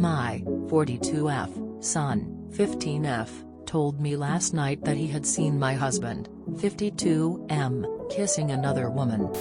My 42F son, 15F, told me last night that he had seen my husband, 52M, kissing another woman.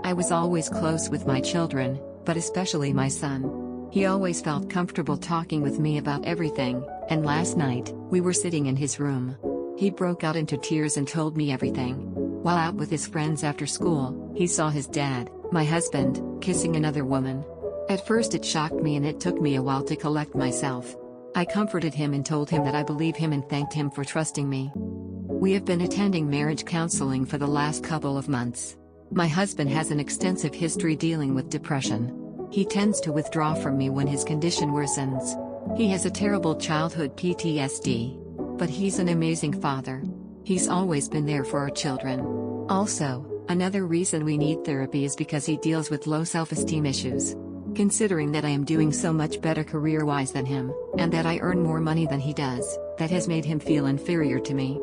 I was always close with my children, but especially my son. He always felt comfortable talking with me about everything, and last night, we were sitting in his room. He broke out into tears and told me everything. While out with his friends after school, he saw his dad, my husband, kissing another woman. At first it shocked me and it took me a while to collect myself. I comforted him and told him that I believe him and thanked him for trusting me. We have been attending marriage counseling for the last couple of months. My husband has an extensive history dealing with depression. He tends to withdraw from me when his condition worsens. He has a terrible childhood PTSD. But he's an amazing father. He's always been there for our children. Also, another reason we need therapy is because he deals with low self-esteem issues. Considering that I am doing so much better career-wise than him, and that I earn more money than he does, that has made him feel inferior to me.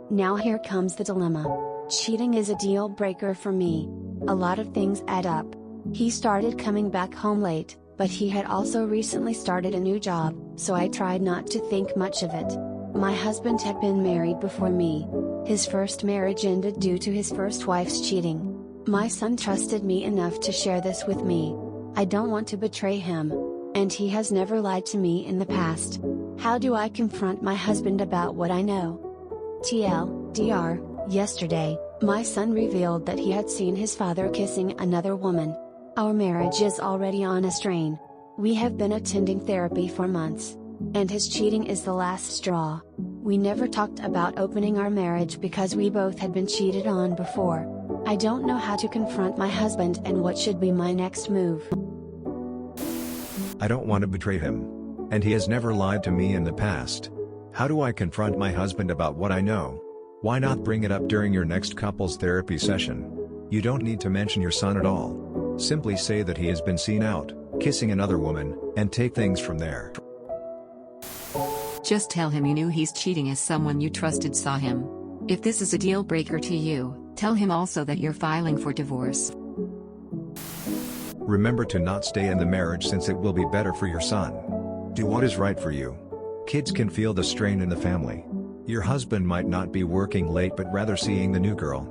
Now here comes the dilemma. Cheating is a deal breaker for me. A lot of things add up. He started coming back home late, but he had also recently started a new job, so I tried not to think much of it. My husband had been married before me. His first marriage ended due to his first wife's cheating. My son trusted me enough to share this with me. I don't want to betray him. And he has never lied to me in the past. How do I confront my husband about what I know? TLDR, yesterday, my son revealed that he had seen his father kissing another woman. Our marriage is already on a strain. We have been attending therapy for months. And his cheating is the last straw. We never talked about opening our marriage because we both had been cheated on before. I don't know how to confront my husband and what should be my next move. I don't want to betray him. And he has never lied to me in the past. How do I confront my husband about what I know? Why not bring it up during your next couples therapy session? You don't need to mention your son at all. Simply say that he has been seen out, kissing another woman, and take things from there. Just tell him you knew he's cheating as someone you trusted saw him. If this is a deal breaker to you, tell him also that you're filing for divorce. Remember to not stay in the marriage since it will be better for your son. Do what is right for you. Kids can feel the strain in the family. Your husband might not be working late but rather seeing the new girl.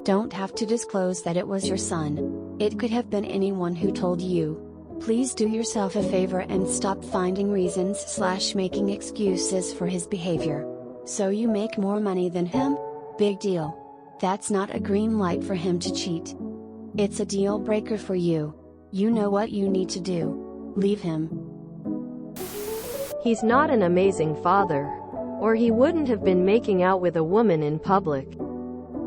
Don't have to disclose that it was your son. It could have been anyone who told you. Please do yourself a favor and stop finding reasons/making excuses for his behavior. So you make more money than him? Big deal. That's not a green light for him to cheat. It's a deal breaker for you. You know what you need to do. Leave him. He's not an amazing father. Or he wouldn't have been making out with a woman in public.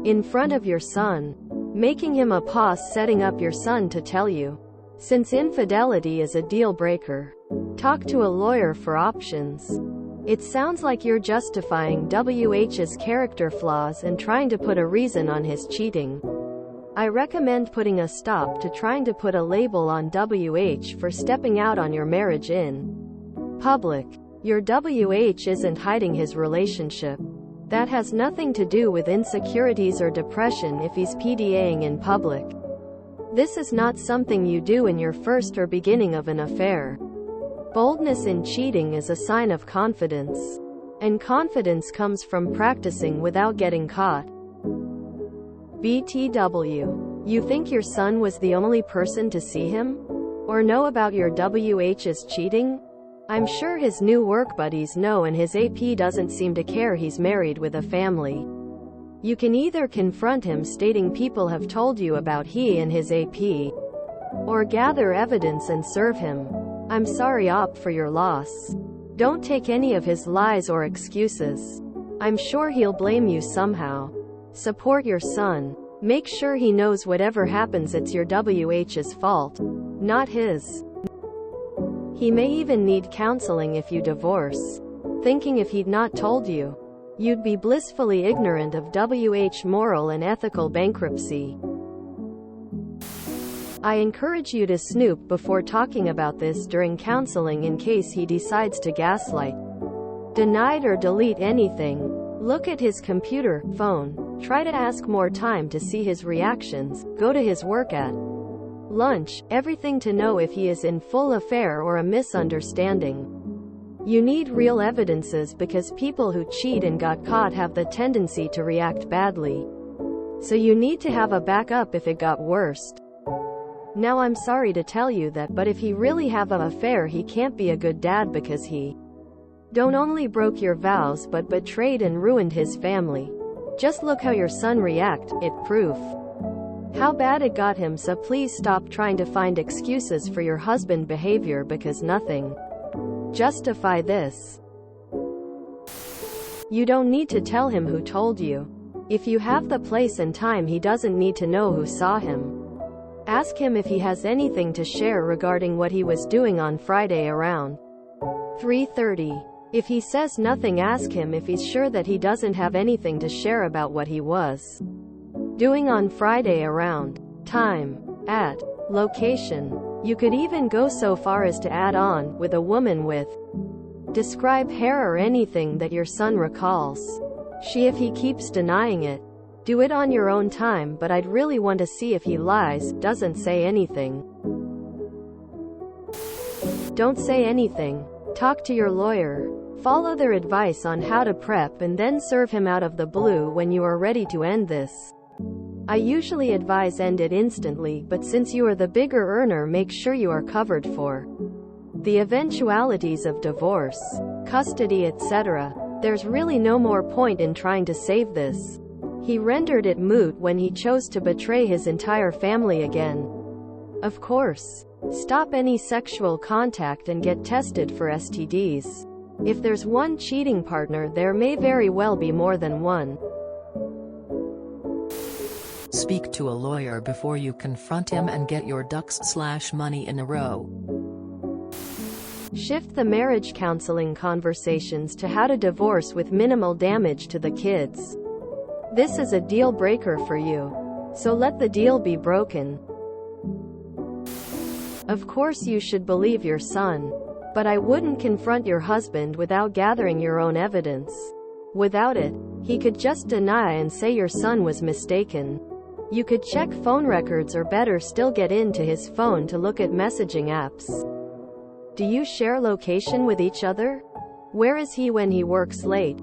In front of your son. Making him a boss, setting up your son to tell you. Since infidelity is a deal breaker. Talk to a lawyer for options. It sounds like you're justifying WH's character flaws and trying to put a reason on his cheating. I recommend putting a stop to trying to put a label on WH for stepping out on your marriage in public. Your WH isn't hiding his relationship. That has nothing to do with insecurities or depression if he's PDAing in public. This is not something you do in your first or beginning of an affair. Boldness in cheating is a sign of confidence. And confidence comes from practicing without getting caught. BTW. You think your son was the only person to see him? Or know about your WH's cheating? I'm sure his new work buddies know, and his AP doesn't seem to care he's married with a family. You can either confront him stating people have told you about he and his AP, or gather evidence and serve him. I'm sorry op for your loss. Don't take any of his lies or excuses. I'm sure he'll blame you somehow. Support your son. Make sure he knows whatever happens it's your WH's fault, not his. He may even need counseling if you divorce. Thinking if he'd not told you, you'd be blissfully ignorant of WH moral and ethical bankruptcy. I encourage you to snoop before talking about this during counseling in case he decides to gaslight, deny or delete anything. Look at his computer, phone. Try to ask more time to see his reactions. Go to his work at lunch, everything to know if he is in full affair or a misunderstanding. You need real evidences because people who cheat and got caught have the tendency to react badly. So you need to have a backup if it got worse. Now I'm sorry to tell you that, but if he really have an affair, he can't be a good dad because he don't only broke your vows but betrayed and ruined his family. Just look how your son react, it proof how bad it got him. So please stop trying to find excuses for your husband behavior because nothing justify this. You don't need to tell him who told you. If you have the place and time, he doesn't need to know who saw him. Ask him if he has anything to share regarding what he was doing on Friday around 3:30. If he says nothing, ask him if he's sure that he doesn't have anything to share about what he was doing on Friday around time, at, location. You could even go so far as to add on, with a woman with describe hair or anything that your son recalls. If he keeps denying it, do it on your own time, but I'd really want to see if he lies, doesn't say anything. Don't say anything. Talk to your lawyer. Follow their advice on how to prep and then serve him out of the blue when you are ready to end this. I usually advise end it instantly, but since you are the bigger earner, make sure you are covered for the eventualities of divorce, custody, etc. There's really no more point in trying to save this. He rendered it moot when he chose to betray his entire family again. Of course, stop any sexual contact and get tested for STDs. If there's one cheating partner, there may very well be more than one. Speak to a lawyer before you confront him and get your ducks/money in a row. Shift the marriage counseling conversations to how to divorce with minimal damage to the kids. This is a deal breaker for you. So let the deal be broken. Of course you should believe your son. But I wouldn't confront your husband without gathering your own evidence. Without it, he could just deny and say your son was mistaken. You could check phone records, or better still get into his phone to look at messaging apps. Do you share location with each other? Where is he when he works late?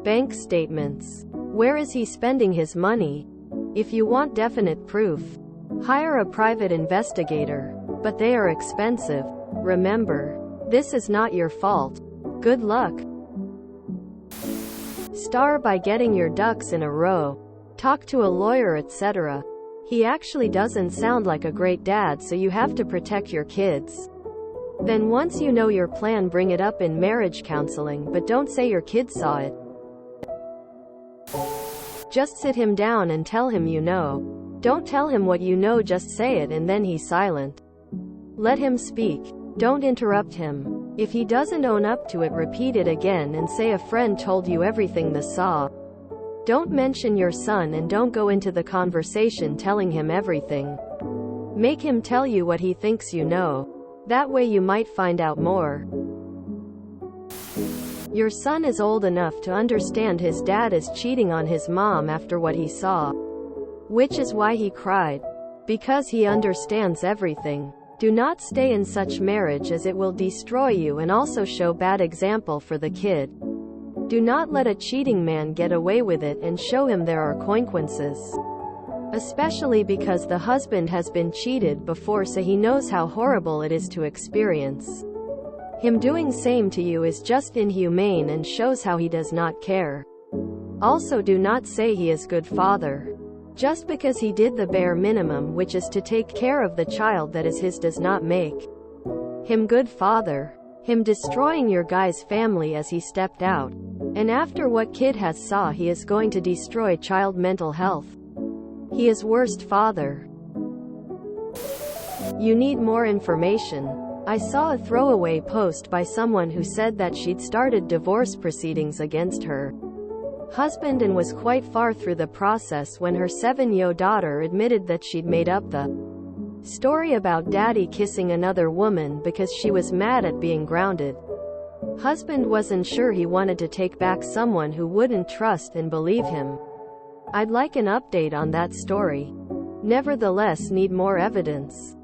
Bank statements. Where is he spending his money? If you want definite proof, hire a private investigator. But they are expensive. Remember, this is not your fault. Good luck. Star by getting your ducks in a row. Talk to a lawyer, etc. He actually doesn't sound like a great dad, so you have to protect your kids. Then once you know your plan, bring it up in marriage counseling, but don't say your kids saw it. Just sit him down and tell him you know. Don't tell him what you know, just say it and then he's silent. Let him speak. Don't interrupt him. If he doesn't own up to it, repeat it again and say a friend told you everything they saw. Don't mention your son and don't go into the conversation telling him everything. Make him tell you what he thinks you know. That way you might find out more. Your son is old enough to understand his dad is cheating on his mom after what he saw. Which is why he cried. Because he understands everything. Do not stay in such marriage, as it will destroy you and also show bad example for the kid. Do not let a cheating man get away with it and show him there are consequences. Especially because the husband has been cheated before, so he knows how horrible it is to experience. Him doing same to you is just inhumane and shows how he does not care. Also, do not say he is good father. Just because he did the bare minimum, which is to take care of the child that is his, does not make him good father. Him destroying your guy's family as he stepped out. And after what kid has saw, he is going to destroy child mental health. He is worst father. You need more information. I saw a throwaway post by someone who said that she'd started divorce proceedings against her husband and was quite far through the process when her 7-year-old daughter admitted that she'd made up the story about daddy kissing another woman because she was mad at being grounded. Husband wasn't sure he wanted to take back someone who wouldn't trust and believe him. I'd like an update on that story. Nevertheless, need more evidence.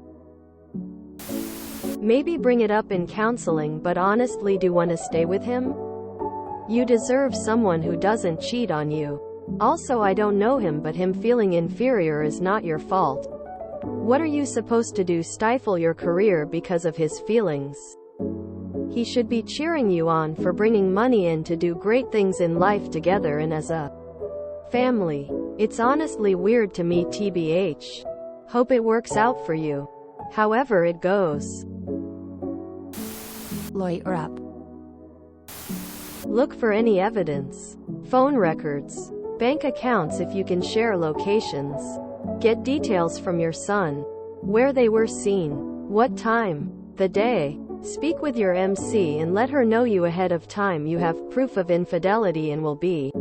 Maybe bring it up in counseling, but honestly, do you want to stay with him? You deserve someone who doesn't cheat on you. Also, I don't know him, but him feeling inferior is not your fault. What are you supposed to do? Stifle your career because of his feelings? He should be cheering you on for bringing money in to do great things in life together and as a family. It's honestly weird to me, TBH. Hope it works out for you. However it goes. Lawyer up. Look for any evidence. Phone records. Bank accounts if you can share locations. Get details from your son. Where they were seen. What time. The day. Speak with your MC and let her know you ahead of time you have proof of infidelity and will be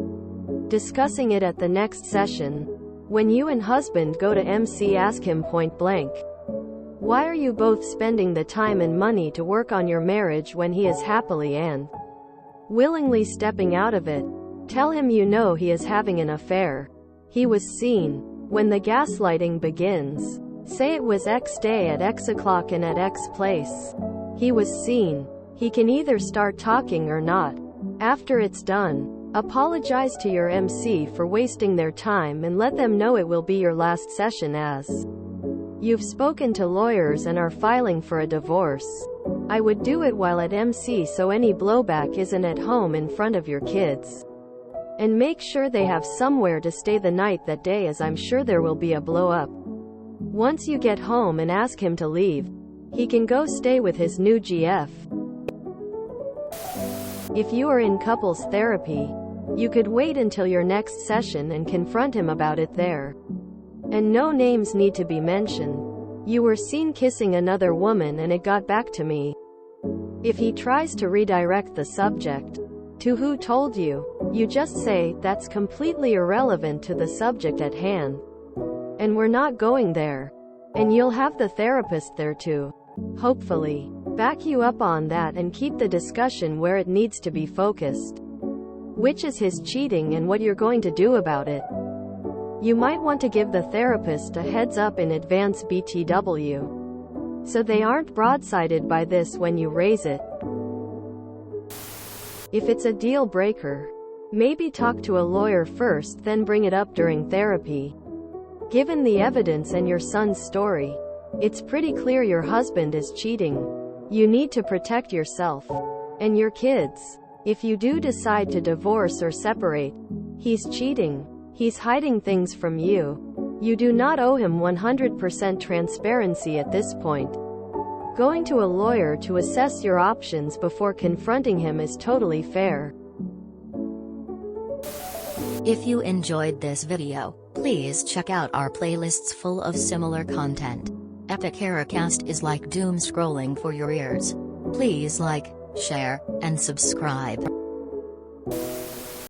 discussing it at the next session. When you and husband go to MC, ask him point blank. Why are you both spending the time and money to work on your marriage when he is happily and willingly stepping out of it? Tell him you know he is having an affair. He was seen. When the gaslighting begins, say it was X day at X o'clock and at X place. He was seen. He can either start talking or not. After it's done, apologize to your MC for wasting their time and let them know it will be your last session as you've spoken to lawyers and are filing for a divorce. I would do it while at MC so any blowback isn't at home in front of your kids. And make sure they have somewhere to stay the night that day, as I'm sure there will be a blow up. Once you get home and ask him to leave, he can go stay with his new GF. If you are in couples therapy, you could wait until your next session and confront him about it there. And no names need to be mentioned. You were seen kissing another woman and it got back to me. If he tries to redirect the subject to who told you, you just say, that's completely irrelevant to the subject at hand. And we're not going there. And you'll have the therapist there too. Hopefully, back you up on that and keep the discussion where it needs to be focused. Which is his cheating and what you're going to do about it. You might want to give the therapist a heads up in advance, BTW. So they aren't broadsided by this when you raise it. If it's a deal breaker, maybe talk to a lawyer first, then bring it up during therapy. Given the evidence and your son's story, it's pretty clear your husband is cheating. You need to protect yourself and your kids. If you do decide to divorce or separate, he's cheating. He's hiding things from you. You do not owe him 100% transparency at this point. Going to a lawyer to assess your options before confronting him is totally fair. If you enjoyed this video, please check out our playlists full of similar content. Epic Haircast is like doom scrolling for your ears. Please like, share, and subscribe.